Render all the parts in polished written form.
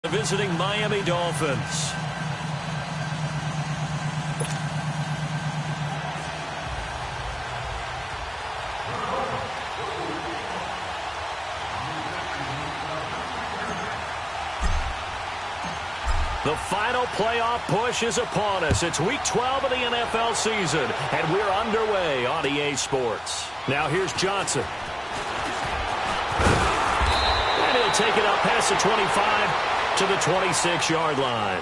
Visiting Miami Dolphins. The final playoff push is upon us. It's Week 12 of the NFL season, and we're underway on EA Sports. Now here's Johnson. And he'll take it up past the 25 to the 26-yard line.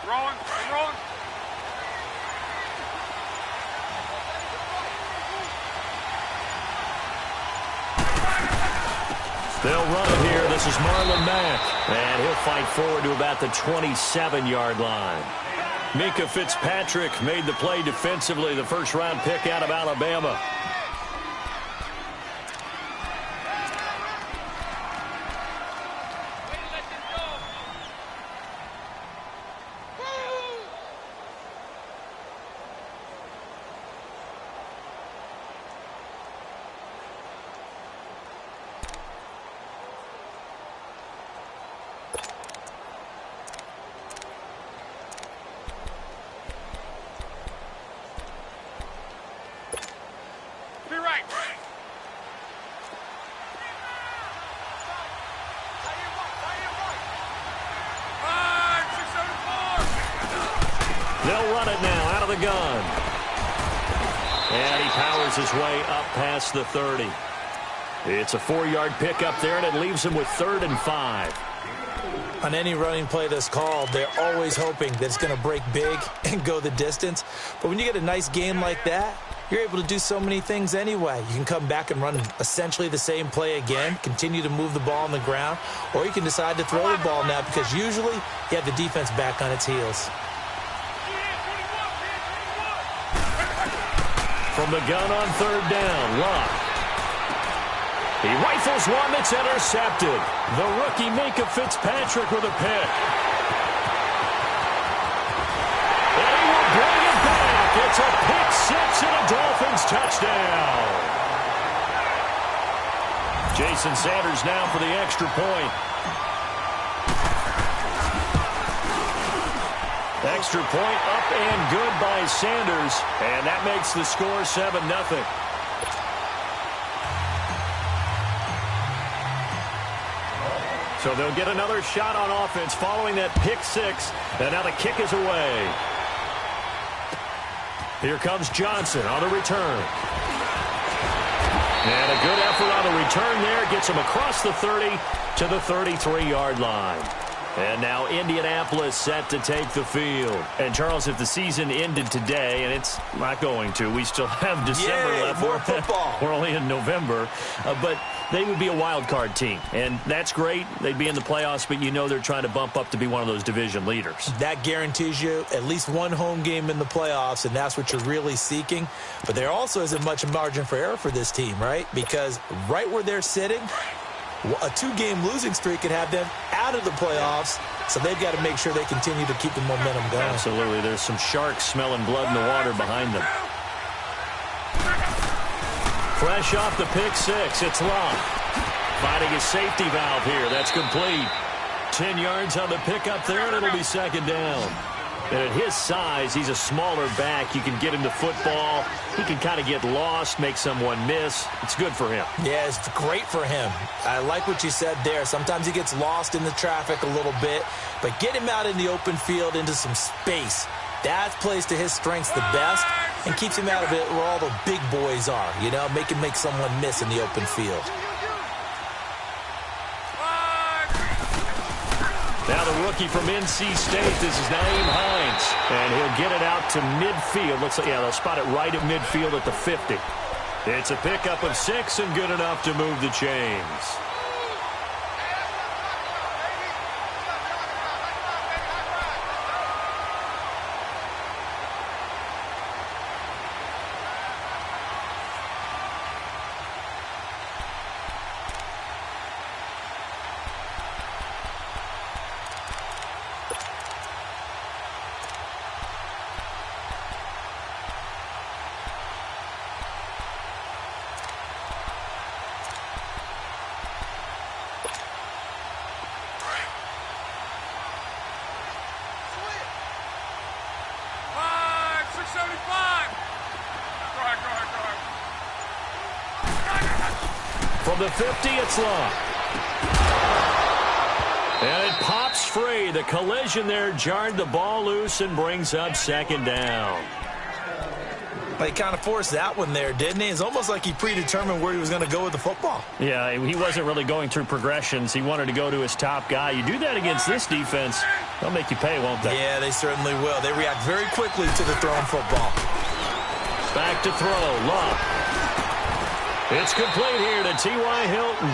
Throwing. They'll run it here. This is Marlon Mack. And he'll fight forward to about the 27-yard line. Minkah Fitzpatrick made the play defensively, the first-round pick out of Alabama. They'll run it now out of the gun. And he powers his way up past the 30. It's a 4-yard pickup there, and it leaves him with 3rd and 5. On any running play that's called, they're always hoping that it's going to break big and go the distance. But when you get a nice game like that, you're able to do so many things anyway. You can come back and run essentially the same play again, continue to move the ball on the ground, or you can decide to throw the ball now because usually you have the defense back on its heels. From the gun on 3rd down, Luck. He rifles one that's intercepted. The rookie Minkah Fitzpatrick with a pick. And he will bring it back. It's a pick six and a Dolphins touchdown. Jason Sanders now for the extra point. Extra point up and good by Sanders. And that makes the score 7-0. So they'll get another shot on offense following that pick six. And now the kick is away. Here comes Johnson on the return. And a good effort on the return there. Gets him across the 30 to the 33-yard line. And now Indianapolis set to take the field. And, Charles, if the season ended today, and it's not going to, we still have December left. More football. We're only in November. But they would be a wild card team. And that's great. They'd be in the playoffs, but you know they're trying to bump up to be one of those division leaders. That guarantees you at least one home game in the playoffs, and that's what you're really seeking. But there also isn't much margin for error for this team, right? Because right where they're sitting, a 2-game losing streak could have them out of the playoffs, so they've got to make sure they continue to keep the momentum going. Absolutely. There's some sharks smelling blood in the water behind them. Fresh off the pick six, it's Love. Finding his safety valve here. That's complete. 10 yards on the pickup there, and it'll be 2nd down. And at his size, he's a smaller back. You can get him to football. He can kind of get lost, make someone miss. It's good for him. Yeah, it's great for him. I like what you said there. Sometimes he gets lost in the traffic a little bit, but get him out in the open field into some space. That plays to his strengths the best and keeps him out of it where all the big boys are, you know, make someone miss in the open field. Now the rookie from NC State, this is Nyheim Hines. And he'll get it out to midfield. Looks like, yeah, they'll spot it right at midfield at the 50. It's a pickup of 6 and good enough to move the chains. From the 50, it's long. And it pops free. The collision there jarred the ball loose and brings up second down. He kind of forced that one there, didn't he? It's almost like he predetermined where he was going to go with the football. Yeah, he wasn't really going through progressions. He wanted to go to his top guy. You do that against this defense, they'll make you pay, won't they? Yeah, they certainly will. They react very quickly to the thrown football. Back to throw. Love. It's complete here to T.Y. Hilton.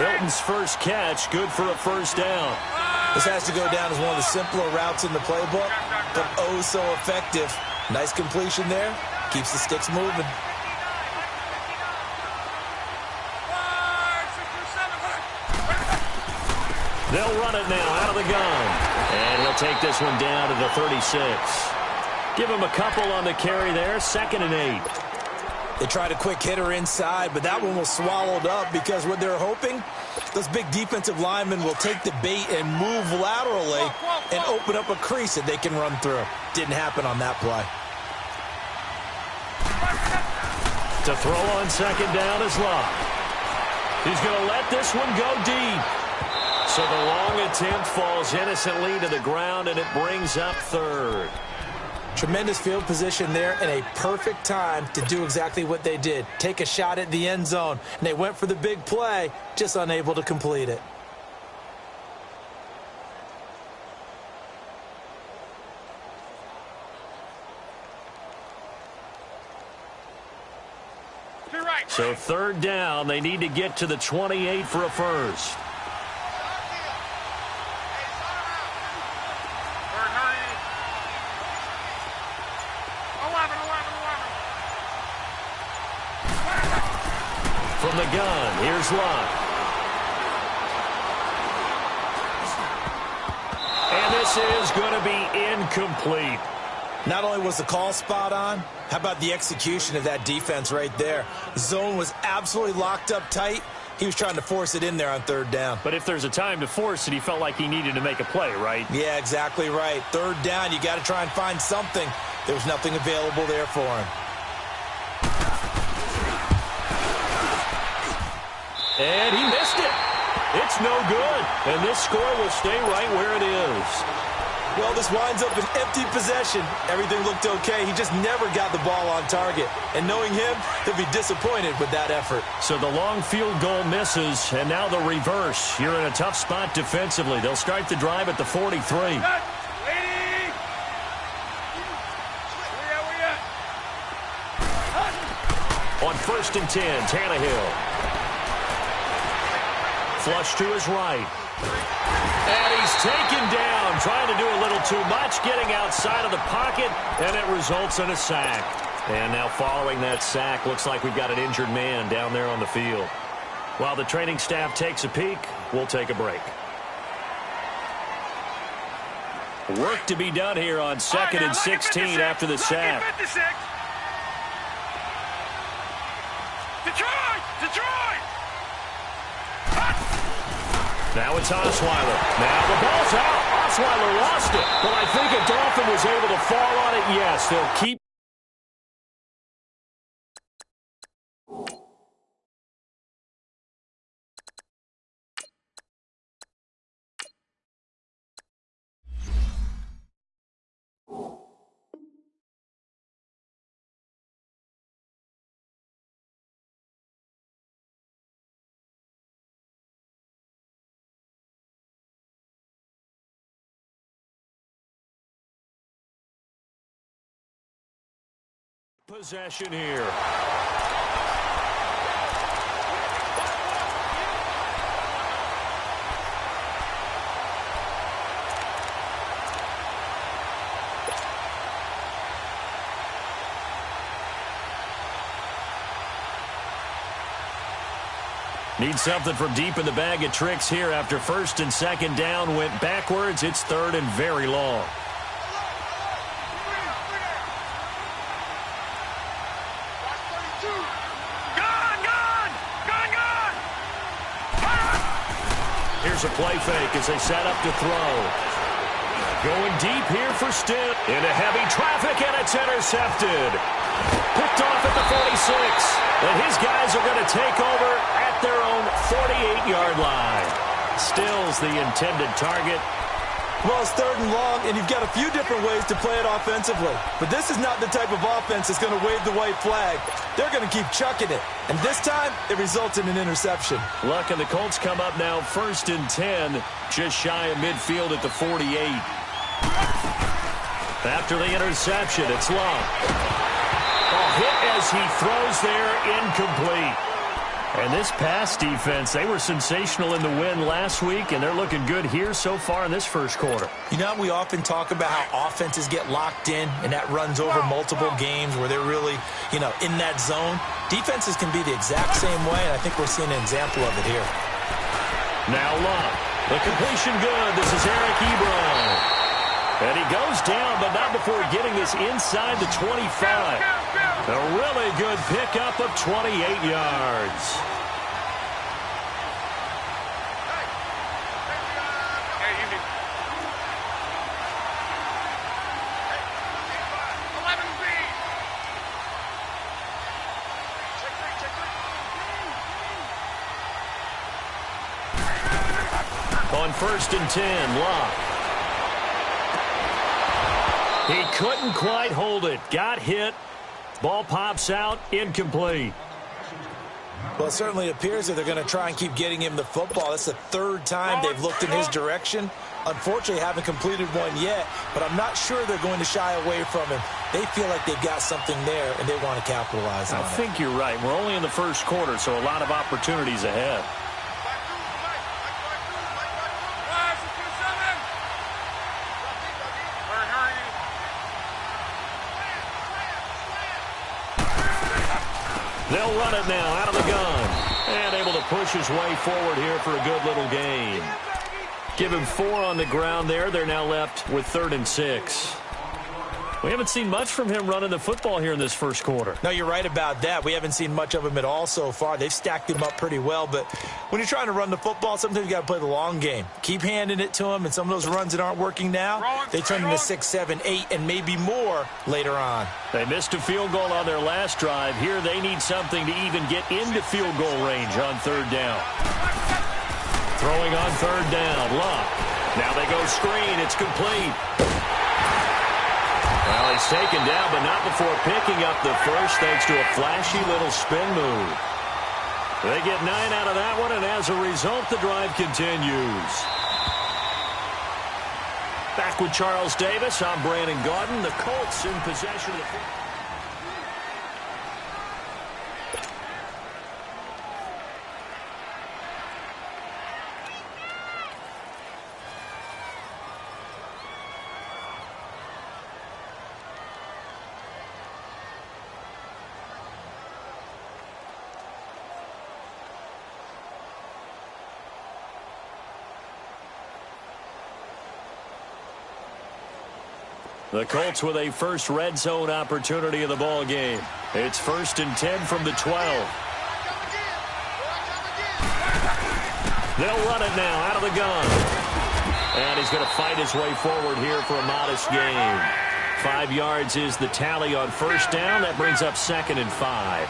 Hilton's first catch, good for a first down. This has to go down as one of the simpler routes in the playbook, but oh so effective. Nice completion there. Keeps the sticks moving. They'll run it now out of the gun. And he'll take this one down to the 36. Give him a couple on the carry there. 2nd and 8. They tried a quick hitter inside, but that one was swallowed up because what they're hoping, those big defensive linemen will take the bait and move laterally and open up a crease that they can run through. Didn't happen on that play. To throw on 2nd down is Love. He's going to let this one go deep. So the long attempt falls innocently to the ground, and it brings up 3rd. Tremendous field position there and a perfect time to do exactly what they did. Take a shot at the end zone. And they went for the big play, just unable to complete it. So 3rd down, they need to get to the 28 for a first. From the gun, here's Love. And this is going to be incomplete. Not only was the call spot on, how about the execution of that defense right there? The zone was absolutely locked up tight. He was trying to force it in there on 3rd down. But if there's a time to force it, he felt like he needed to make a play, right? Yeah, exactly right. 3rd down, you got to try and find something. There was nothing available there for him. And he missed it. It's no good. And this score will stay right where it is. Well, this winds up an empty possession. Everything looked okay. He just never got the ball on target. And knowing him, he'll be disappointed with that effort. So the long field goal misses, and now the reverse. You're in a tough spot defensively. They'll start the drive at the 43. On 1st and 10, Tannehill. Flush to his right. And he's taken down, trying to do a little too much, getting outside of the pocket, and it results in a sack. And now following that sack, looks like we've got an injured man down there on the field. While the training staff takes a peek, we'll take a break. Work to be done here on 2nd and 16 after the sack. Detroit! Now it's Osweiler. Now the ball's out. Osweiler lost it. But I think if Dolphin was able to fall on it, yes, they'll keep. Possession here. Need something from deep in the bag of tricks here after 1st and 2nd down went backwards. It's 3rd and very long. Here's a play fake as they set up to throw. Going deep here for Stitt. Into heavy traffic, and it's intercepted. Picked off at the 46. And his guys are going to take over at at their own 48-yard line. Stills the intended target. Well, it's 3rd and long, and you've got a few different ways to play it offensively. But this is not the type of offense that's going to wave the white flag. They're going to keep chucking it. And this time, it results in an interception. Luck and the Colts come up now 1st and 10, just shy of midfield at the 48. After the interception, it's Luck. A hit as he throws there, incomplete. And this pass defense, they were sensational in the win last week, and they're looking good here so far in this first quarter. You know, we often talk about how offenses get locked in, and that runs over multiple games where they're really, in that zone. Defenses can be the exact same way, and I think we're seeing an example of it here. Now Luck. The completion good. This is Eric Ebron. And he goes down, but not before getting this inside the 25. A really good pickup of 28 yards. On 1st and 10, Luck. He couldn't quite hold it. Got hit. Ball pops out. Incomplete. Well, it certainly appears that they're going to try and keep getting him the football. That's the 3rd time they've looked in his direction. Unfortunately, haven't completed one yet, but I'm not sure they're going to shy away from him. They feel like they've got something there, and they want to capitalize on it. I think you're right. We're only in the first quarter, so a lot of opportunities ahead. They'll run it now out of the gun. And able to push his way forward here for a good little gain. Give him 4 on the ground there. They're now left with 3rd and 6. We haven't seen much from him running the football here in this first quarter. No, you're right about that. We haven't seen much of him at all so far. They've stacked him up pretty well, but when you're trying to run the football, sometimes you got to play the long game. Keep handing it to him, and some of those runs that aren't working now, they turn into 6, 7, 8, and maybe more later on. They missed a field goal on their last drive. Here they need something to even get into field goal range on 3rd down. Throwing on 3rd down, Luck. Now they go screen. It's complete. Well, he's taken down, but not before picking up the first thanks to a flashy little spin move. They get 9 out of that one, and as a result, the drive continues. Back with Charles Davis, I'm Brandon Gaudin. The Colts in possession of the football. The Colts with a first red zone opportunity of the ball game. It's 1st and 10 from the 12. They'll run it now out of the gun. And he's going to fight his way forward here for a modest gain. 5 yards is the tally on 1st down. That brings up 2nd and 5.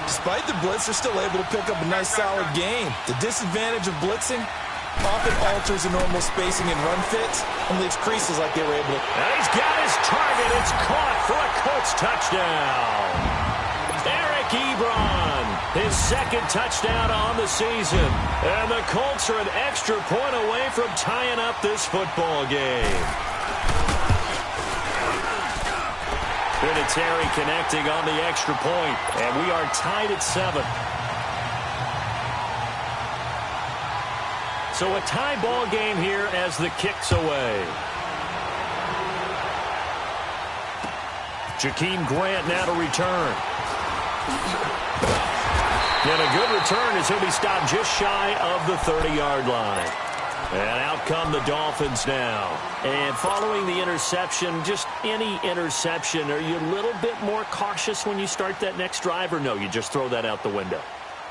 Despite the blitz, they're still able to pick up a nice solid gain. The disadvantage of blitzing often alters the normal spacing and run fits and leaves creases like they were able to. And he's got his target. It's caught for a Colts touchdown. Eric Ebron, his 2nd touchdown on the season. And the Colts are an extra point away from tying up this football game. Vinatieri connecting on the extra point. And we are tied at 7. So a tie ball game here as the kick's away. Jakeem Grant now to return. And a good return as he'll be stopped just shy of the 30-yard line. And out come the Dolphins now. And following the interception, just any interception, are you a little bit more cautious when you start that next drive, or no, you just throw that out the window?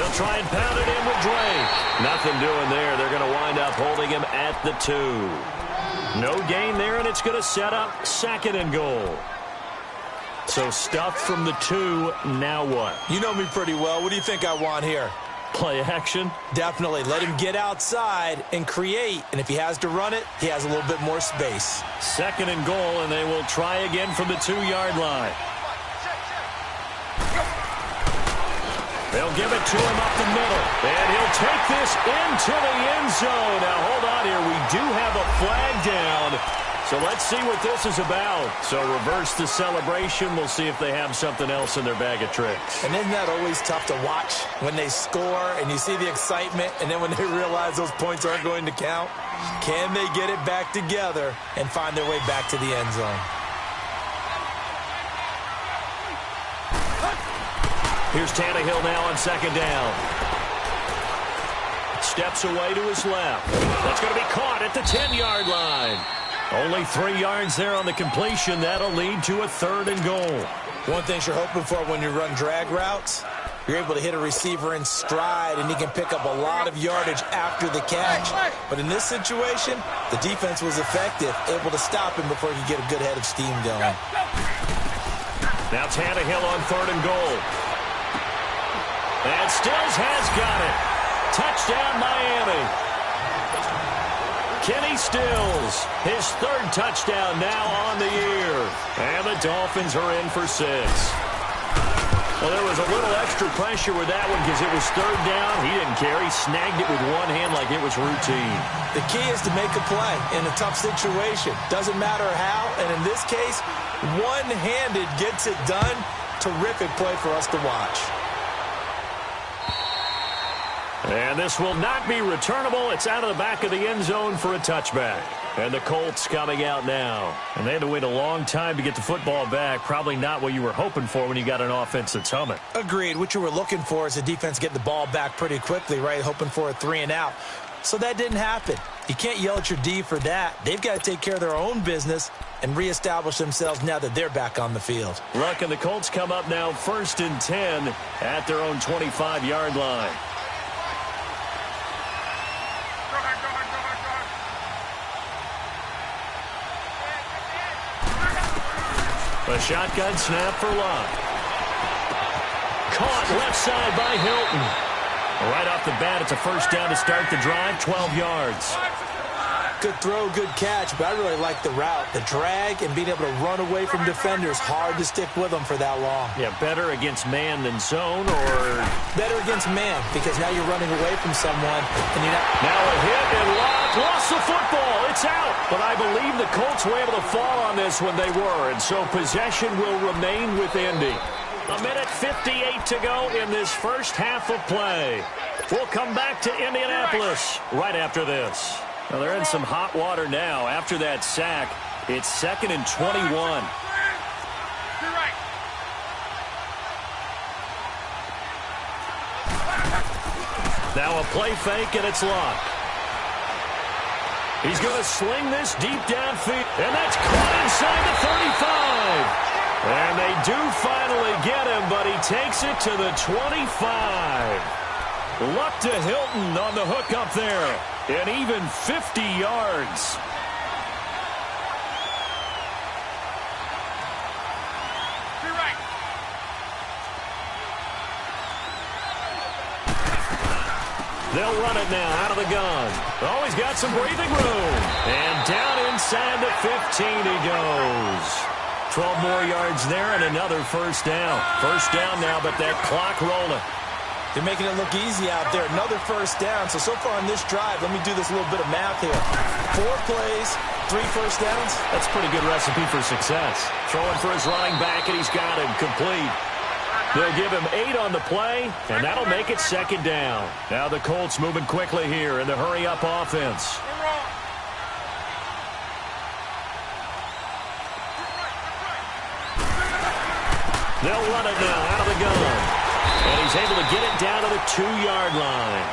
They'll try and pound it in with Drake. Nothing doing there. They're going to wind up holding him at the 2. No gain there, and it's going to set up 2nd and goal. So stuffed from the 2, now what? You know me pretty well. What do you think I want here? Play action? Definitely. Let him get outside and create. And if he has to run it, he has a little bit more space. 2nd and goal, and they will try again from the 2-yard line. They'll give it to him up the middle. And he'll take this into the end zone. Now, hold on here. We do have a flag down. So let's see what this is about. So reverse the celebration. We'll see if they have something else in their bag of tricks. And isn't that always tough to watch when they score and you see the excitement, and then when they realize those points aren't going to count? Can they get it back together and find their way back to the end zone? Here's Tannehill now on 2nd down. Steps away to his left. That's going to be caught at the 10-yard line. Only 3 yards there on the completion. That'll lead to a 3rd and goal. One thing you're hoping for when you run drag routes, you're able to hit a receiver in stride, and he can pick up a lot of yardage after the catch. But in this situation, the defense was effective, able to stop him before he could get a good head of steam going. Now Tannehill on 3rd and goal. And Stills has got it. Touchdown, Miami. Kenny Stills, his 3rd touchdown now on the year. And the Dolphins are in for 6. Well, there was a little extra pressure with that one because it was 3rd down. He didn't care. He snagged it with one hand like it was routine. The key is to make a play in a tough situation. Doesn't matter how, and in this case, one-handed gets it done. Terrific play for us to watch. And this will not be returnable. It's out of the back of the end zone for a touchback. And the Colts coming out now. And they had to wait a long time to get the football back. Probably not what you were hoping for when you got an offense that's humming. Agreed. What you were looking for is the defense getting the ball back pretty quickly, right? Hoping for a 3 and out. So that didn't happen. You can't yell at your D for that. They've got to take care of their own business and reestablish themselves now that they're back on the field. Look, and the Colts come up now 1st and 10 at their own 25-yard line. A shotgun snap for Locke. Caught left side by Hilton. Right off the bat, it's a 1st down to start the drive, 12 yards. Good throw, good catch, but I really like the route. The drag and being able to run away from defenders, hard to stick with them for that long. Yeah, better against man than zone, or? Better against man, because now you're running away from someone. And you're not. Now a hit, and Locke lost the football. It's out. But I believe the Colts were able to fall on this when they were, and so possession will remain with Indy. 1:58 to go in this first half of play. We'll come back to Indianapolis right after this. Well, they're in some hot water now. After that sack, it's 2nd and 21. Now a play fake, and it's Locke. He's going to sling this deep downfield, and that's caught inside the 35. And they do finally get him, but he takes it to the 25. Luck to Hilton on the hook up there. And even 50 yards. They'll run it now out of the gun. Oh, he's got some breathing room. And down inside the 15 he goes. 12 more yards there and another 1st down. 1st down now, but that clock rolling. They're making it look easy out there. Another 1st down. So far on this drive, let me do this little bit of math here. 4 plays, 3 1st downs. That's a pretty good recipe for success. Throwing for his running back, and he's got him complete. They'll give him 8 on the play, and that'll make it 2nd down. Now the Colts moving quickly here in the hurry-up offense. They'll run it now out of the gun. And he's able to get it down to the 2-yard line.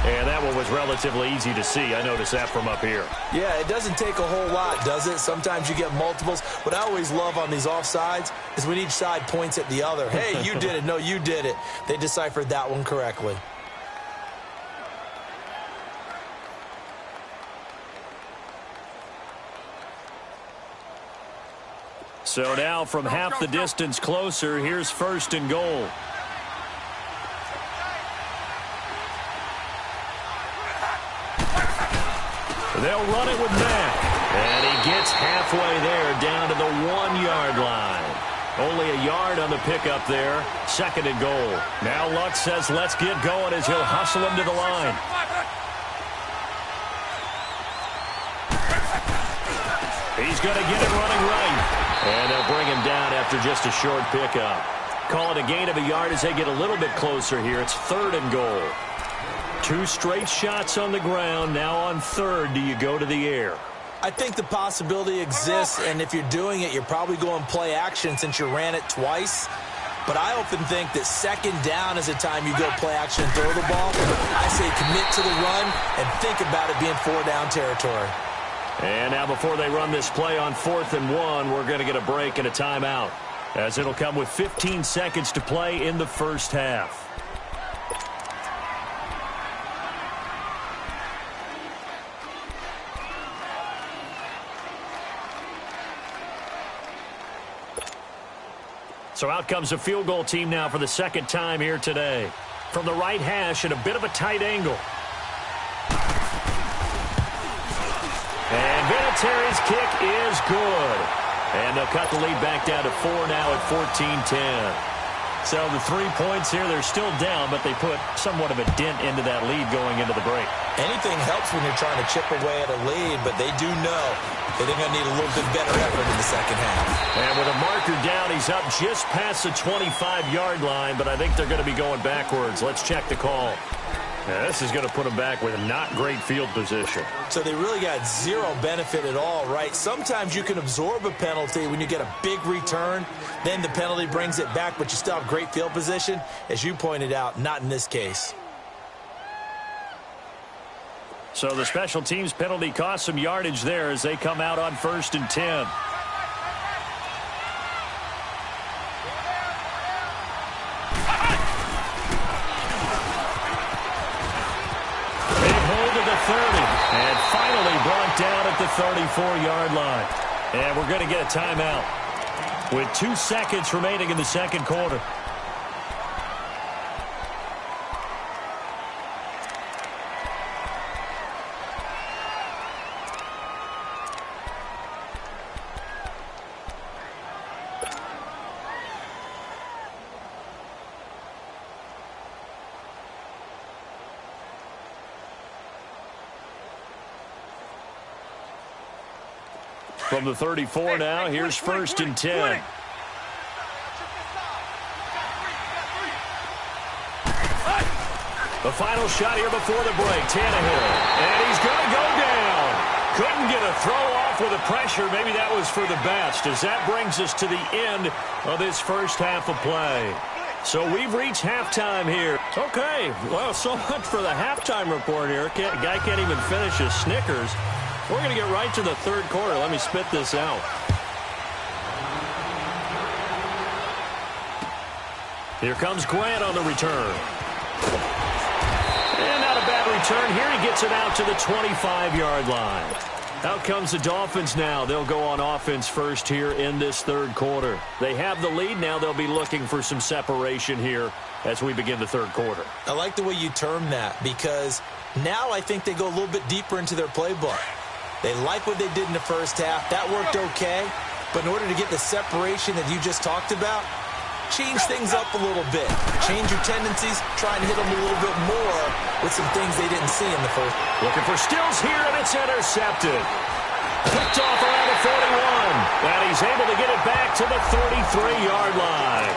And that will was relatively easy to see. I noticed that from up here. Yeah, it doesn't take a whole lot, does it? Sometimes you get multiples. What I always love on these offsides is when each side points at the other. Hey, you did it. No, you did it. They deciphered that one correctly. So now from half the distance closer, here's 1st and goal. They'll run it with Mack. And he gets halfway there down to the 1-yard line. Only a yard on the pickup there. 2nd and goal. Now Luck says let's get going as he'll hustle him to the line. He's going to get it running right. And they'll bring him down after just a short pickup. Call it a gain of a yard as they get a little bit closer here. It's 3rd and goal. 2 straight shots on the ground. Now on 3rd, do you go to the air? I think the possibility exists, and if you're doing it, you're probably going play action since you ran it twice. But I often think that 2nd down is the time you go play action and throw the ball. I say commit to the run and think about it being 4-down territory. And now before they run this play on 4th and 1, we're going to get a break and a timeout, as it'll come with 15 seconds to play in the first half. So out comes a field goal team now for the 2nd time here today. From the right hash at a bit of a tight angle. And Vinatieri's kick is good. And they'll cut the lead back down to 4 now at 14-10. So the 3 points here, they're still down, but they put somewhat of a dent into that lead going into the break. Anything helps when you're trying to chip away at a lead, but they do know that they're going to need a little bit better effort in the second half. And with a marker down, he's up just past the 25-yard line, but I think they're going to be going backwards. Let's check the call. Now, this is going to put them back with a not great field position. So they really got zero benefit at all, right? Sometimes you can absorb a penalty when you get a big return. Then the penalty brings it back, but you still have great field position. As you pointed out, not in this case. So the special teams penalty cost some yardage there as they come out on 1st and 10. And finally brought down at the 34-yard line. And we're going to get a timeout with 2 seconds remaining in the 2nd quarter. From the 34 now, here's 1st and 10. The final shot here before the break, Tannehill. And he's going to go down. Couldn't get a throw off with the pressure. Maybe that was for the best, as that brings us to the end of this first half of play. So we've reached halftime here. Okay, well, so much for the halftime report here. Guy can't even finish his Snickers. We're going to get right to the 3rd quarter. Let me spit this out. Here comes Grant on the return. And not a bad return here. He gets it out to the 25-yard line. Out comes the Dolphins now. They'll go on offense first here in this 3rd quarter. They have the lead. Now they'll be looking for some separation here as we begin the 3rd quarter. I like the way you term that, because now I think they go a little bit deeper into their playbook. They like what they did in the first half. That worked okay. But in order to get the separation that you just talked about, change things up a little bit. Change your tendencies. Try and hit them a little bit more with some things they didn't see in the first. Looking for Stills here, and it's intercepted. Picked off around the 41. And he's able to get it back to the 33-yard line.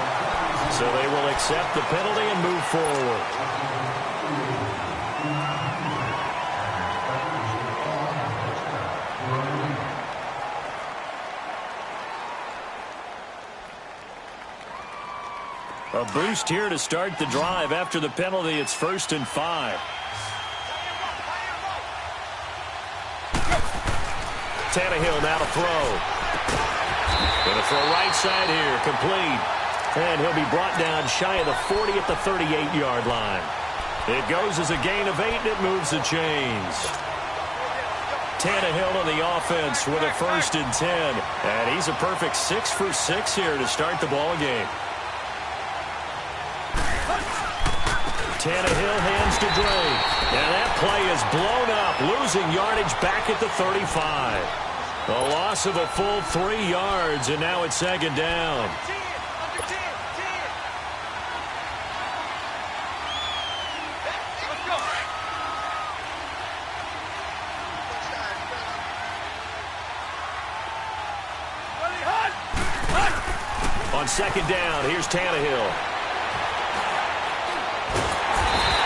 So they will accept the penalty and move forward. A boost here to start the drive. After the penalty, it's 1st and 5. Tannehill now to throw. Going to throw right side here, complete. And he'll be brought down shy of the 40 at the 38-yard line. It goes as a gain of 8, and it moves the chains. Tannehill on the offense with a 1st and 10. And he's a perfect 6 for 6 here to start the ball game. Tannehill hands to Drake. And that play is blown up, losing yardage back at the 35. A loss of a full 3 yards, and now it's 2nd down. On 2nd down, here's Tannehill.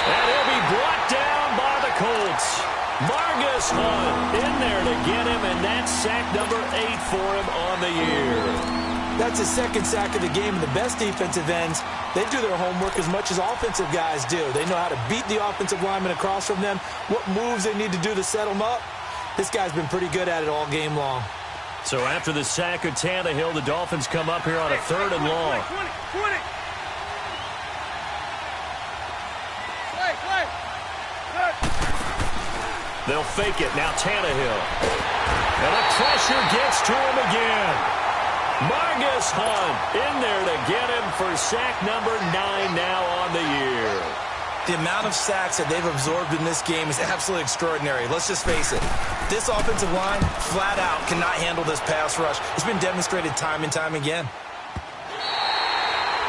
And he'll be brought down by the Colts. Margus Hunt in there to get him, and that's sack number 8 for him on the year. That's his 2nd sack of the game, and the best defensive ends, they do their homework as much as offensive guys do. They know how to beat the offensive lineman across from them, what moves they need to do to set them up. This guy's been pretty good at it all game long. So after the sack of Tannehill, the Dolphins come up here on a 3rd and long. 20. They'll fake it. Now Tannehill. And the pressure gets to him again. Margus Hunt in there to get him for sack number 9 now on the year. The amount of sacks that they've absorbed in this game is absolutely extraordinary. Let's just face it. This offensive line, flat out, cannot handle this pass rush. It's been demonstrated time and time again.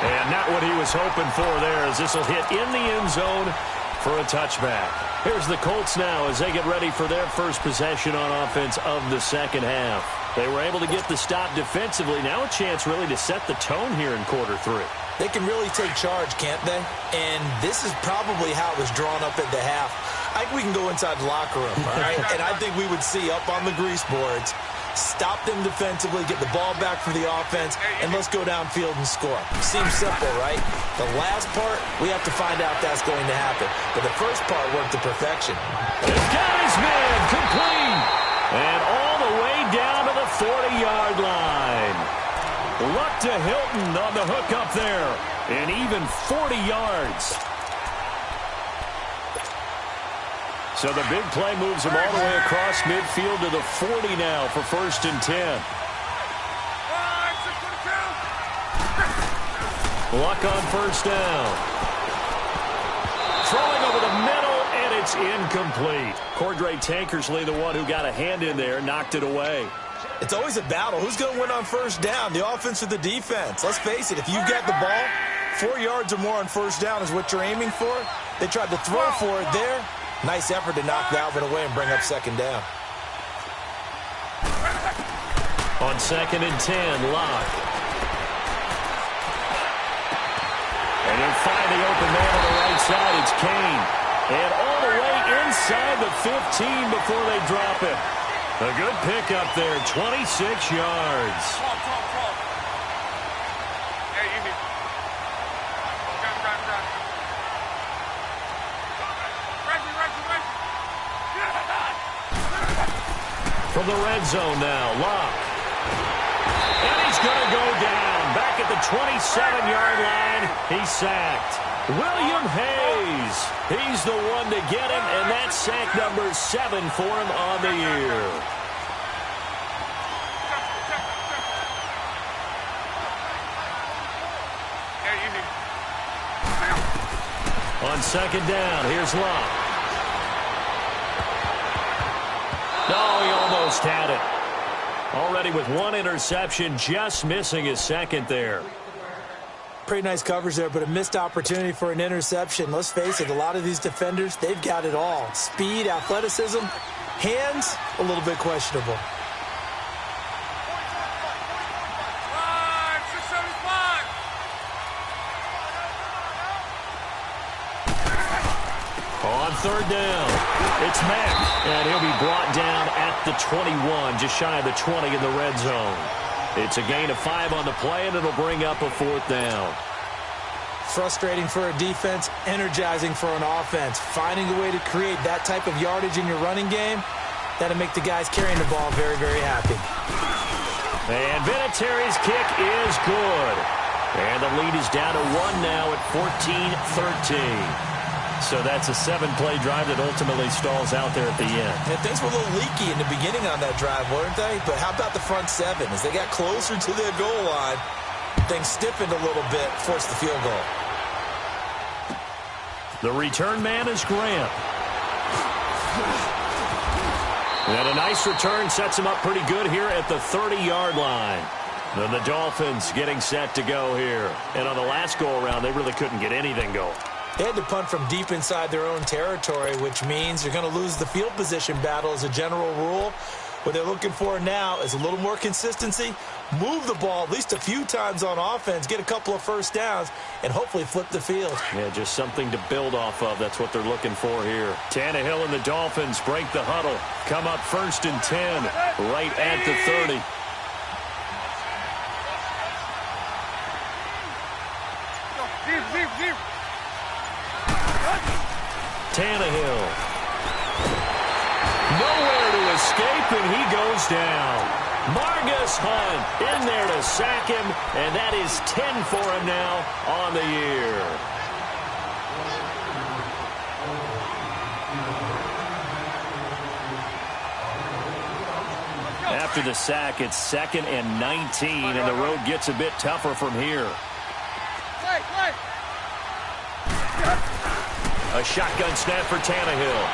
And not what he was hoping for there, as this will hit in the end zone for a touchback. Here's the Colts now as they get ready for their first possession on offense of the 2nd half. They were able to get the stop defensively. Now a chance really to set the tone here in quarter 3. They can really take charge, can't they? And this is probably how it was drawn up at the half. I think we can go inside the locker room, all right? And I think we would see up on the grease boards, stop them defensively, get the ball back for the offense, and let's go downfield and score. Seems simple, right? The last part, we have to find out if that's going to happen. But the first part worked to perfection. He's got his man, complete. And all the way down to the 40-yard line. Luck to Hilton on the hook up there. And even 40 yards. So the big play moves him all the way across midfield to the 40 now for 1st and 10. Luck on 1st down. Throwing over the middle, and it's incomplete. Cordray Tankersley, the one who got a hand in there, knocked it away. It's always a battle. Who's going to win on 1st down, the offense or the defense? Let's face it, if you've got the ball, 4 yards or more on 1st down is what you're aiming for. They tried to throw for it there. Nice effort to knock that one away and bring up 2nd down. On 2nd and 10, Locke. And he'll find the open man on the right side. It's Kane. And all the way inside the 15 before they drop it. A good pickup there, 26 yards. From the red zone now, Locke. And he's going to go down. Back at the 27-yard line, he's sacked. William Hayes, he's the one to get him, and that's sack number 7 for him on the year. On 2nd down, here's Locke. No, he almost had it. Already with 1 interception, just missing his 2nd there. Pretty nice coverage there, but a missed opportunity for an interception. Let's face it, a lot of these defenders, they've got it all. Speed, athleticism, hands, a little bit questionable. On 3rd down, it's Mack, and he'll be brought down at the 21, just shy of the 20 in the red zone. It's a gain of 5 on the play, and it'll bring up a 4th down. Frustrating for a defense, energizing for an offense. Finding a way to create that type of yardage in your running game, That'll make the guys carrying the ball very, very happy. And Vinatieri's kick is good. And the lead is down to 1 now at 14-13. So that's a 7-play drive that ultimately stalls out there at the end. And things were a little leaky in the beginning on that drive, weren't they? But how about the front 7? As they got closer to their goal line, things stiffened a little bit, forced the field goal. The return man is Grant. And a nice return sets him up pretty good here at the 30-yard line. And the Dolphins getting set to go here. And on the last go-around, they really couldn't get anything going. They had to punt from deep inside their own territory, which means you're going to lose the field position battle as a general rule. What they're looking for now is a little more consistency, move the ball at least a few times on offense, get a couple of first downs, and hopefully flip the field. Yeah, just something to build off of. That's what they're looking for here. Tannehill and the Dolphins break the huddle. Come up 1st and 10, right at the 30. Tannehill. Nowhere to escape, and he goes down. Margus Hunt in there to sack him, and that is 10 for him now on the year. After the sack, it's 2nd and 19, and the road gets a bit tougher from here. A shotgun snap for Tannehill.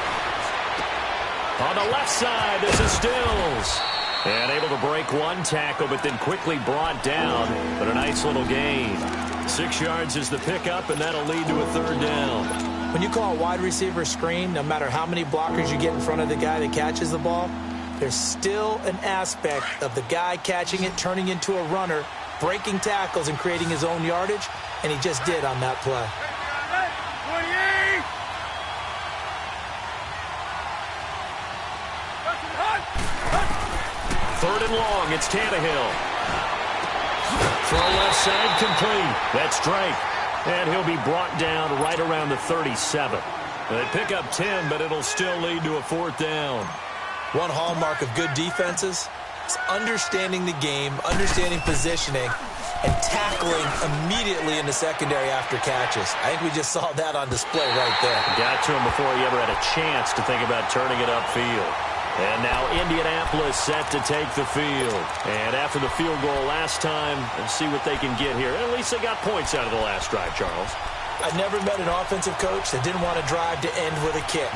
On the left side, this is Stills. And able to break one tackle, but then quickly brought down. But a nice little gain. 6 yards is the pickup, and that'll lead to a 3rd down. When you call a wide receiver screen, no matter how many blockers you get in front of the guy that catches the ball, there's still an aspect of the guy catching it, turning into a runner, breaking tackles and creating his own yardage, and he just did on that play. 3rd and long, it's Tannehill. Throw left side complete. That's Drake. And he'll be brought down right around the 37. They pick up 10, but it'll still lead to a 4th down. One hallmark of good defenses is understanding the game, understanding positioning, and tackling immediately in the secondary after catches. I think we just saw that on display right there. Got to him before he ever had a chance to think about turning it upfield. And now Indianapolis set to take the field. And after the field goal last time, let's see what they can get here. At least they got points out of the last drive, Charles. I never met an offensive coach that didn't want to drive to end with a kick.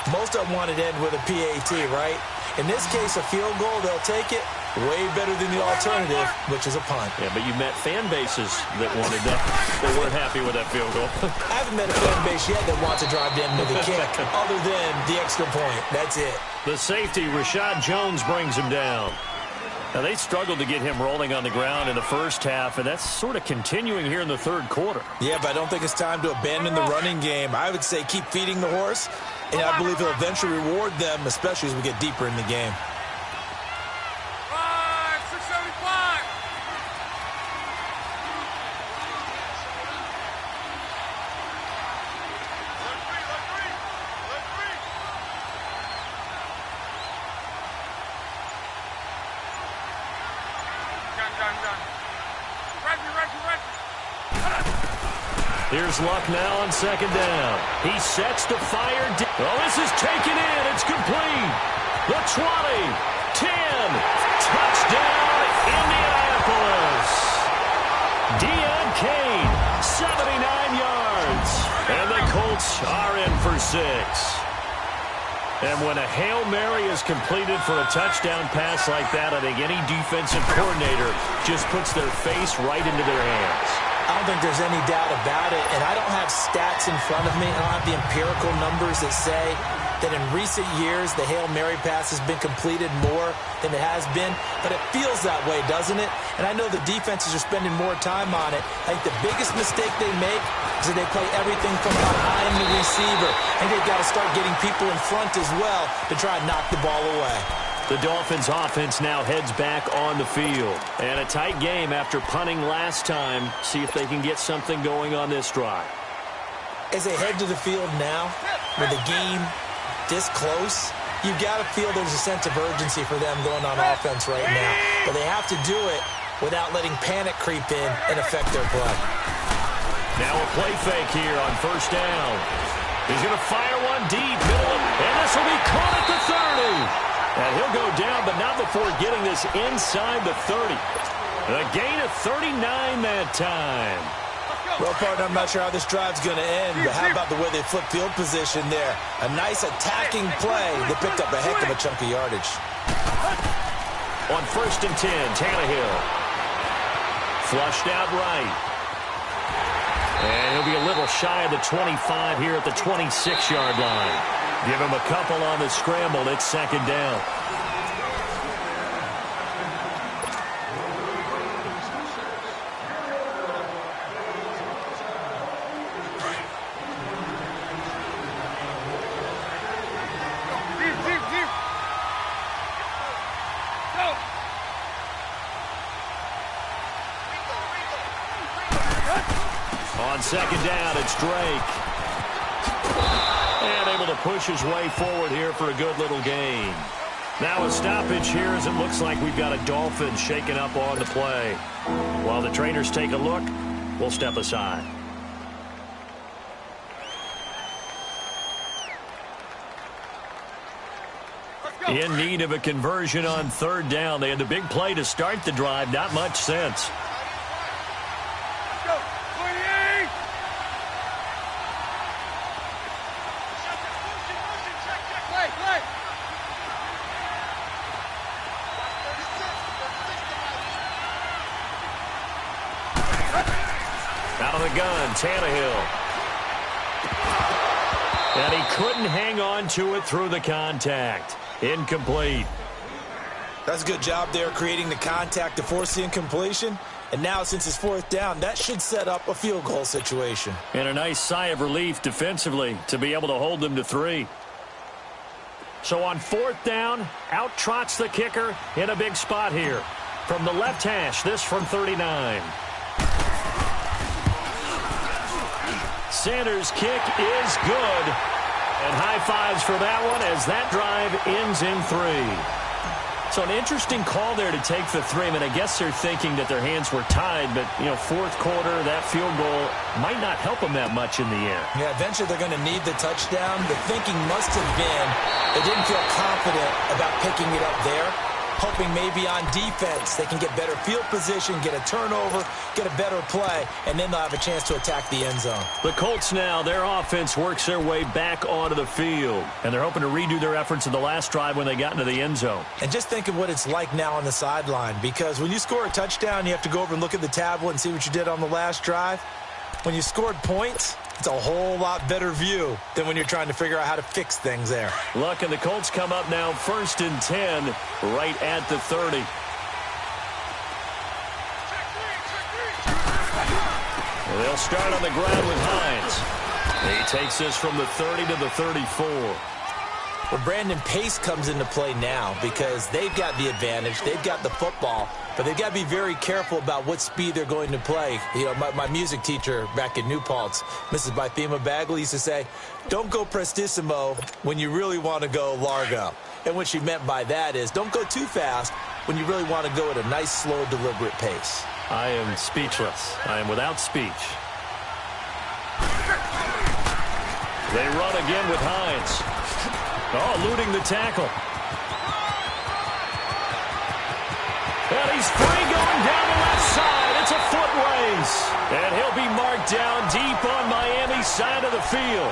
Most of them wanted to end with a PAT, right? In this case, a field goal, they'll take it. Way better than the alternative, which is a punt. Yeah, but you met fan bases that wanted that. They weren't happy with that field goal. I haven't met a fan base yet that wants to drive to end with a kick, other than the extra point. That's it. The safety, Rashad Jones, brings him down. Now, they struggled to get him rolling on the ground in the first half, and that's sort of continuing here in the 3rd quarter. Yeah, but I don't think it's time to abandon the running game. I would say keep feeding the horse, and I believe he'll eventually reward them, especially as we get deeper in the game. Here's Luck now on 2nd down. He sets to fire. Oh, this is taken in. It's complete. The 20, 10, touchdown, Indianapolis. Deon Cain, 79 yards. And the Colts are in for 6. And when a Hail Mary is completed for a touchdown pass like that, I think any defensive coordinator just puts their face right into their hands. I don't think there's any doubt about it, and I don't have stats in front of me. I don't have the empirical numbers that say that in recent years the Hail Mary pass has been completed more than it has been, but it feels that way, doesn't it? And I know the defenses are spending more time on it. I think the biggest mistake they make is that they play everything from behind the receiver, and they've got to start getting people in front as well to try and knock the ball away. The Dolphins offense now heads back on the field. And a tight game after punting last time. See if they can get something going on this drive. As they head to the field now, with the game this close, You've got to feel there's a sense of urgency for them going on offense right now. But they have to do it without letting panic creep in and affect their play. Now a play fake here on first down. He's going to fire one deep, middle, and this will be caught at the 30. And he'll go down, but not before getting this inside the 30. A gain of 39 that time. Well, partner, I'm not sure how this drive's going to end, but how about the way they flip field position there? A nice attacking play that picked up a heck of a chunk of yardage. On first and 10, Tannehill. Flushed out right. And he'll be a little shy of the 25 here at the 26-yard line. Give him a couple on the scramble. It's second down. On second down, it's Drake. And able to push his way forward here for a good little gain. Now a stoppage here as it looks like we've got a Dolphin shaking up on the play. While the trainers take a look, we'll step aside. In need of a conversion on third down. They had the big play to start the drive. Not much sense. Out of the gun, Tannehill. And he couldn't hang on to it through the contact. Incomplete. That's a good job there creating the contact to force the incompletion. And now, since it's fourth down, that should set up a field goal situation. And a nice sigh of relief defensively to be able to hold them to 3. So on fourth down, out trots the kicker in a big spot here. From the left hash, this from 39. Sanders' kick is good. And high fives for that one as that drive ends in 3. So an interesting call there to take the 3. I mean, I guess they're thinking that their hands were tied, but, you know, fourth quarter, that field goal might not help them that much in the end. Yeah, eventually they're going to need the touchdown. The thinking must have been they didn't feel confident about picking it up there, hoping maybe on defense they can get better field position, get a turnover, get a better play, and then they'll have a chance to attack the end zone. The Colts now, their offense works their way back onto the field, and they're hoping to redo their efforts in the last drive when they got into the end zone. And just think of what it's like now on the sideline, because when you score a touchdown, you have to go over and look at the tablet and see what you did on the last drive. When you scored points, it's a whole lot better view than when you're trying to figure out how to fix things there. Look, and the Colts come up now first and 10 right at the 30. And they'll start on the ground with Hines. He takes this from the 30 to the 34. Well, Brandon, pace comes into play now because they've got the advantage. They've got the football, but they've got to be very careful about what speed they're going to play. You know, my music teacher back in New Paltz, Mrs. Bythema Bagley, used to say, don't go prestissimo when you really want to go largo. And what she meant by that is don't go too fast when you really want to go at a nice, slow, deliberate pace. I am speechless. I am without speech. They run again with Hines. Oh, eluding the tackle. And he's free going down the left side. It's a foot race. And he'll be marked down deep on Miami's side of the field.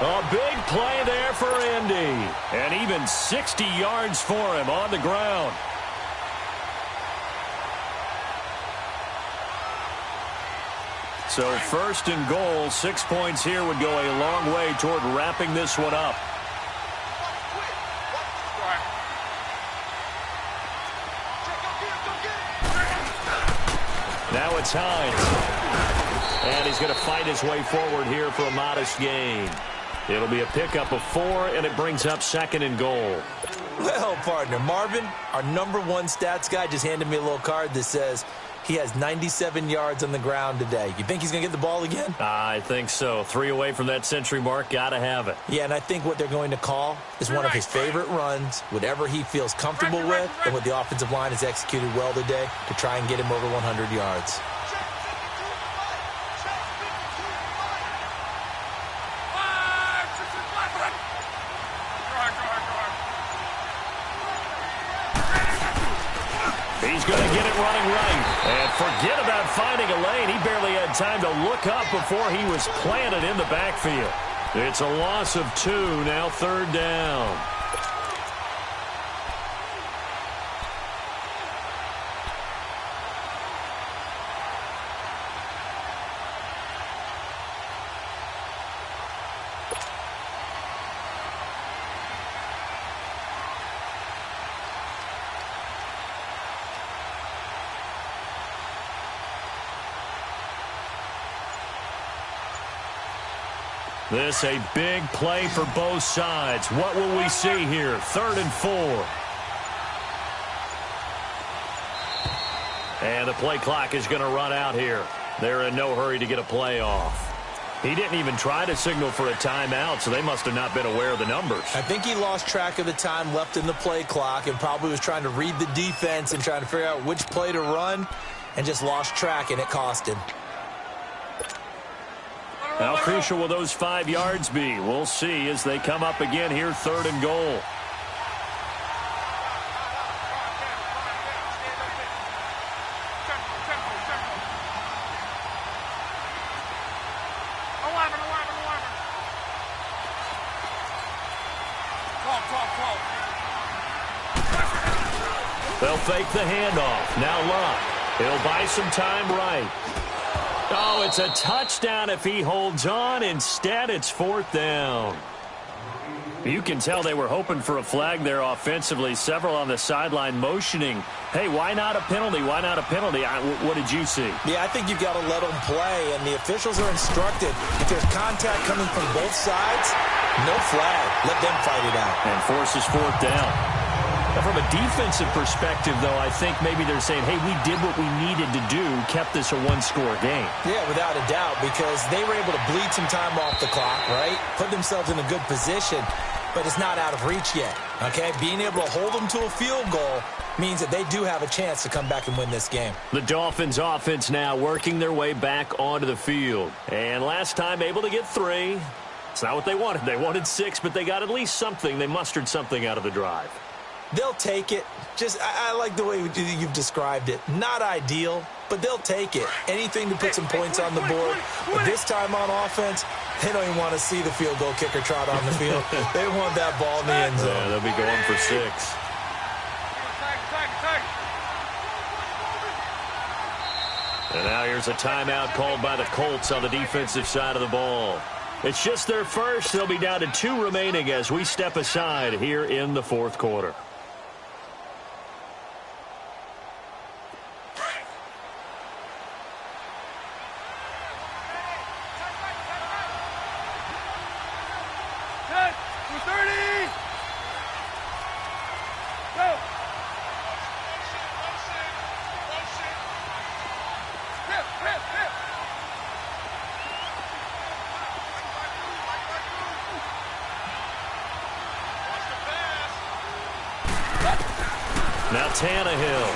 A big play there for Indy. And even 60 yards for him on the ground. So first and goal, 6 points here would go a long way toward wrapping this one up. Now it's Hines. And he's going to fight his way forward here for a modest gain. It'll be a pickup of 4, and it brings up second and goal. Well, partner, Marvin, our #1 stats guy, just handed me a little card that says, He has 97 yards on the ground today. You think he's going to get the ball again? I think so. 3 away from that century mark. Got to have it. Yeah, and I think what they're going to call is one of his favorite runs, whatever he feels comfortable with, and what the offensive line has executed well today to try and get him over 100 yards. He's going to get it running right. And forget about finding a lane. He barely had time to look up before he was planted in the backfield. It's a loss of 2, now 3rd down. This a big play for both sides. What will we see here? 3rd and 4. And the play clock is going to run out here. They're in no hurry to get a play off. He didn't even try to signal for a timeout, so they must have not been aware of the numbers. I think he lost track of the time left in the play clock and probably was trying to read the defense and trying to figure out which play to run and just lost track, and it cost him. How crucial will those 5 yards be? We'll see as they come up again here, 3rd and goal. They'll fake the handoff. Now Luck. He'll buy some time right. Oh, it's a touchdown if he holds on. Instead, it's 4th down. You can tell they were hoping for a flag there offensively. Several on the sideline motioning, hey, why not a penalty? Why not a penalty? What did you see? Yeah, I think you've got to let them play, and the officials are instructed. If there's contact coming from both sides, no flag. Let them fight it out. And forces 4th down. Now, from a defensive perspective, though, I think maybe they're saying, hey, we did what we needed to do, kept this a 1-score game. Yeah, without a doubt, because they were able to bleed some time off the clock, right? Put themselves in a good position, but it's not out of reach yet, okay? Being able to hold them to a field goal means that they do have a chance to come back and win this game. The Dolphins offense now working their way back onto the field. And last time able to get 3. It's not what they wanted. They wanted 6, but they got at least something. They mustered something out of the drive. They'll take it. I like the way you've described it. Not ideal, but they'll take it. Anything to put some points on the board. But this time on offense, they don't even want to see the field goal kicker trot on the field. They want that ball in the end zone. Yeah, they'll be going for 6. And now here's a timeout called by the Colts on the defensive side of the ball. It's just their first. They'll be down to 2 remaining as we step aside here in the 4th quarter. Now Tannehill.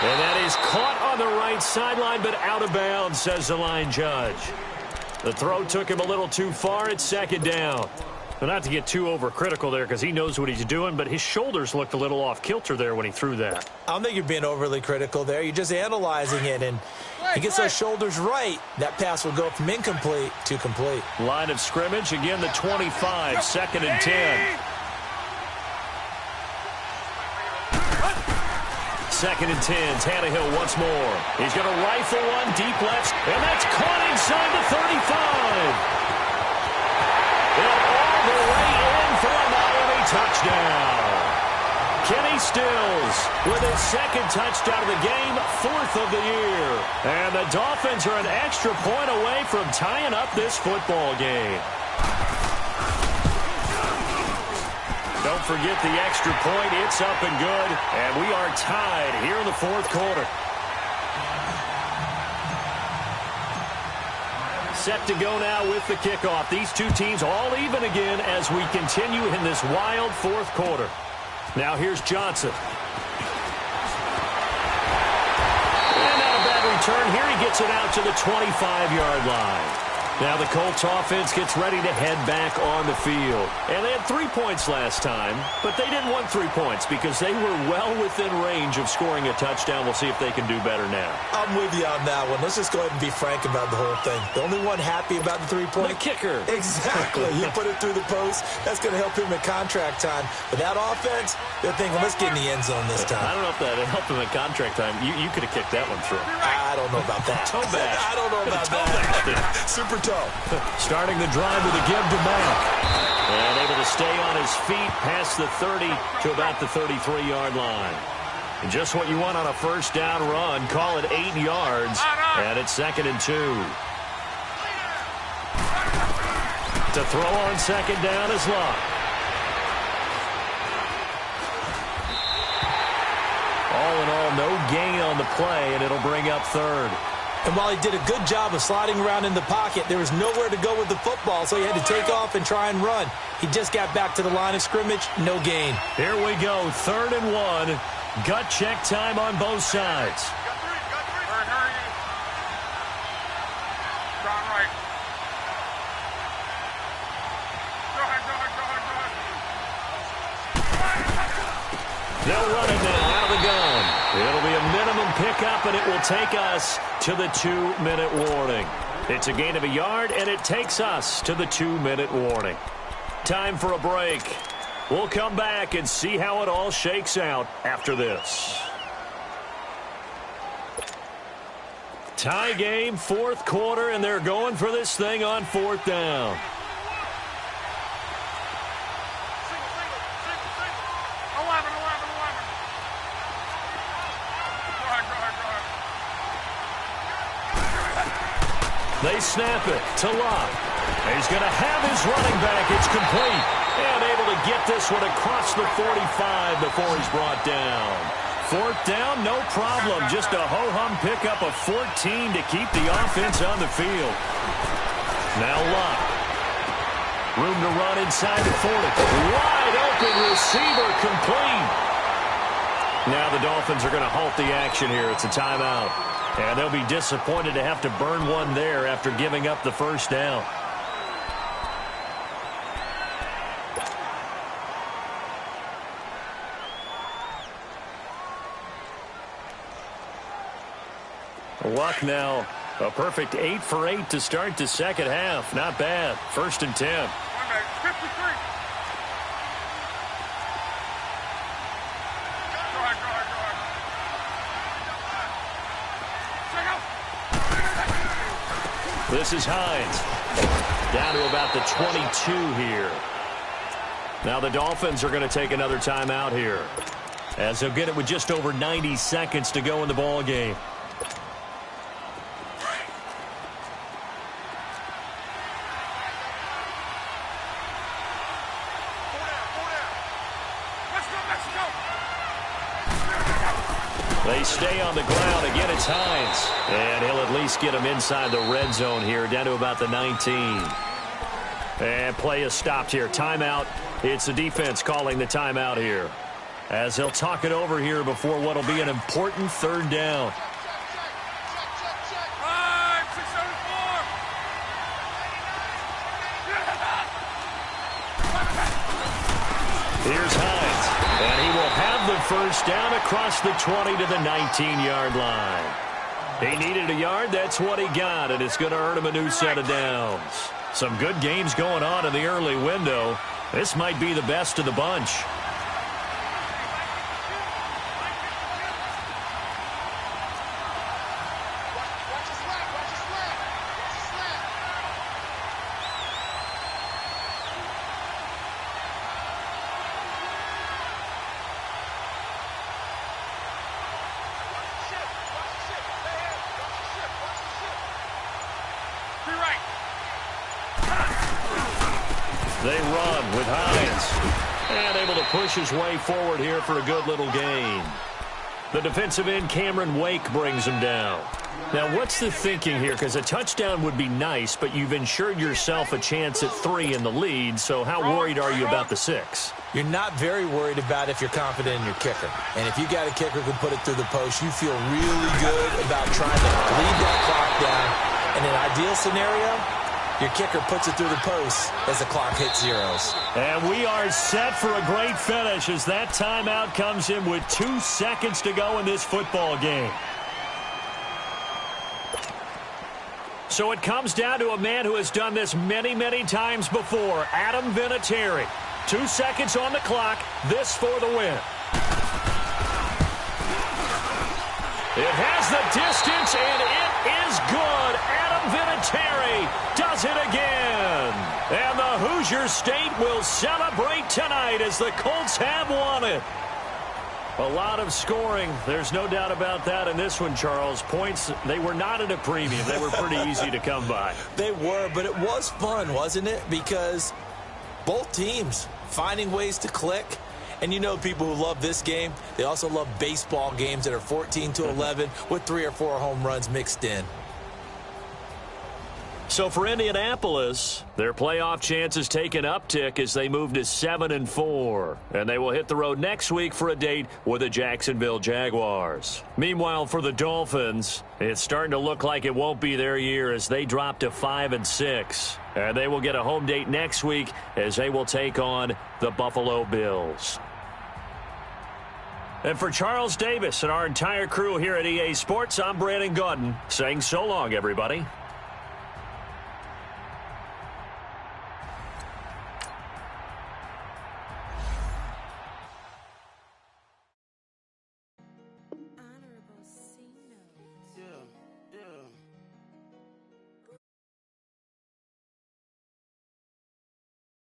And that is caught on the right sideline, but out of bounds, says the line judge. The throw took him a little too far. It's 2nd down. But not to get too overcritical there because he knows what he's doing, but his shoulders looked a little off kilter there when he threw that. I don't think you're being overly critical there. You're just analyzing it, and he gets those shoulders right. That pass will go from incomplete to complete. Line of scrimmage, again the 25, 2nd and 10. 2nd and 10, Tannehill once more. He's going to rifle one deep left, and that's caught inside the 35. And all the way in for a Miami touchdown. Kenny Stills with his 2nd touchdown of the game, 4th of the year. And the Dolphins are an extra point away from tying up this football game. Don't forget the extra point. It's up and good. And we are tied here in the fourth quarter. Set to go now with the kickoff. These two teams all even again as we continue in this wild fourth quarter. Now here's Johnson. And not a bad return. Here he gets it out to the 25-yard line. Now the Colts offense gets ready to head back on the field. And they had 3 points last time, but they didn't want 3 points because they were well within range of scoring a touchdown. We'll see if they can do better now. I'm with you on that one. Let's just go ahead and be frank about the whole thing. The only one happy about the 3-point? The kicker. Exactly. You put it through the post. That's going to help him at contract time. But that offense, they're thinking, let's get in the end zone this time. I don't know if that helped him at contract time. You could have kicked that one through. I don't know about that. Toe bash. I don't know about that. Super toe. Starting the drive with a give to Mack. And able to stay on his feet past the 30 to about the 33-yard line. And just what you want on a first down run. Call it 8 yards. And it's 2nd and 2. To throw on second down is Luck. All in all, no gain on the play, and it'll bring up 3rd. And while he did a good job of sliding around in the pocket, there was nowhere to go with the football, so he had to take off and try and run. He just got back to the line of scrimmage, no gain. Here we go, 3rd and 1. Gut check time on both sides. They'll run it now out of the gun. It'll be a minimum pickup, and it will take us to the 2-minute warning. It's a gain of a yard, and it takes us to the 2-minute warning. Time for a break. We'll come back and see how it all shakes out after this. Tie game, fourth quarter, and they're going for this thing on 4th down. They snap it to Locke. He's going to have his running back. It's complete. And able to get this one across the 45 before he's brought down. 4th down, no problem. Just a ho-hum pickup of 14 to keep the offense on the field. Now Locke. Room to run inside the 40. Wide open receiver complete. Now the Dolphins are going to halt the action here. It's a timeout. And they'll be disappointed to have to burn one there after giving up the first down. Luck now, a perfect 8 for 8 to start the second half. Not bad. 1st and 10. 53. This is Hines. Down to about the 22 here. Now the Dolphins are going to take another timeout here, as they'll get it with just over 90 seconds to go in the ball game. They stay on the ground. Again, it's Hines. And he'll at least get him inside the red zone here, down to about the 19. And play is stopped here. Timeout. It's the defense calling the timeout here, as they'll talk it over here before what will be an important 3rd down. Here's Hines, and he will have the first down across the 20 to the 19-yard line. He needed a yard. That's what he got, and it's going to earn him a new set of downs. Some good games going on in the early window. This might be the best of the bunch. They run with Hines. And able to push his way forward here for a good little gain. The defensive end, Cameron Wake, brings him down. Now, what's the thinking here? Because a touchdown would be nice, but you've ensured yourself a chance at 3 in the lead, so how worried are you about the 6? You're not very worried about if you're confident in your kicker. And if you got a kicker who can put it through the post, you feel really good about trying to lead that clock down. In an ideal scenario, your kicker puts it through the post as the clock hits zeros. And we are set for a great finish as that timeout comes in with 2 seconds to go in this football game. So it comes down to a man who has done this many, many times before, Adam Vinatieri. 2 seconds on the clock, this for the win. It has the distance, and it is good. Adam Vinatieri does it again. And the Hoosier State will celebrate tonight as the Colts have won it. A lot of scoring. There's no doubt about that in this one, Charles. Points, they were not at a premium. They were pretty easy to come by. They were, but it was fun, wasn't it? Because both teams finding ways to click. And you know people who love this game, they also love baseball games that are 14-11 with 3 or 4 home runs mixed in. So for Indianapolis, their playoff chances take an uptick as they move to 7-4. And they will hit the road next week for a date with the Jacksonville Jaguars. Meanwhile, for the Dolphins, it's starting to look like it won't be their year as they drop to 5-6. And they will get a home date next week as they will take on the Buffalo Bills. And for Charles Davis and our entire crew here at EA Sports, I'm Brandon Gaudin saying so long, everybody.